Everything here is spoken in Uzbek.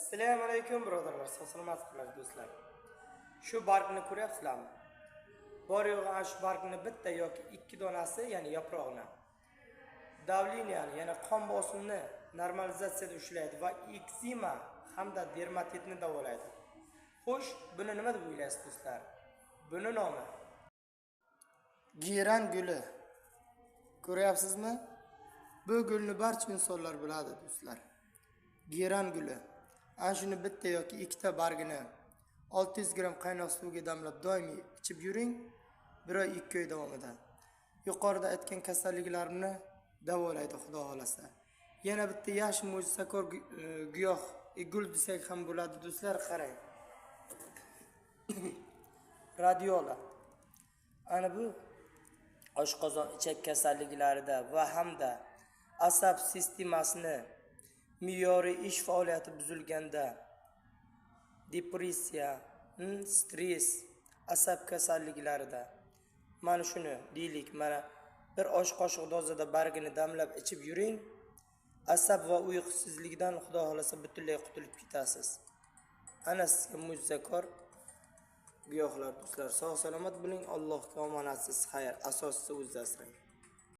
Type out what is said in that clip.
Assalomu alaykum birodarlar, salomatsizlar do'stlar. Shu bargni ko'ryapsizlarmi? Bor yo'g'i ana shu bargni bitta yoki ikki donasi, ya'ni yaprog'ini davleniyani, ya'ni qon bosimini normalizatsiyada ushlaydi va ekzema hamda dermatitni davolaydi. Xo'sh, buni nima deb o'ylaysiz do'stlar? Buni nomi geran guli. Ko'ryapsizmi? Bu gulni barcha insonlar biladi do'stlar. Geran guli. Ana shuni bitta yoki ikkita bargini 600 gram qaynoq suvga damlab doimiy ichib yuring 1 oy 2 oy davomida. Yuqorida aytgan kasalliklarni davolaydi xudo xolasa. Yana bitta yaxshi mo'jizakor giyoh, gul desak ham bo'ladi do'stlar, qarang. Radiola. Ana bu oshqozon ichak kasalliklarida va hamda asab sistemasini me'yoriy ish faoliyati buzilganda, depressiya, stress, asab kasalliklarida mana shuni deylik, mana bir osh qoshiq dozada bargini damlab ichib yuring. Asab va uyqusizlikdan xudo xolasa butunlay qutulib ketasiz. Ana sizga mo'jizakor giyohlar do'stlar. Sog' salomat bo'ling, Allohga omonatsiz, xayr, asosida o'zingizni asrang.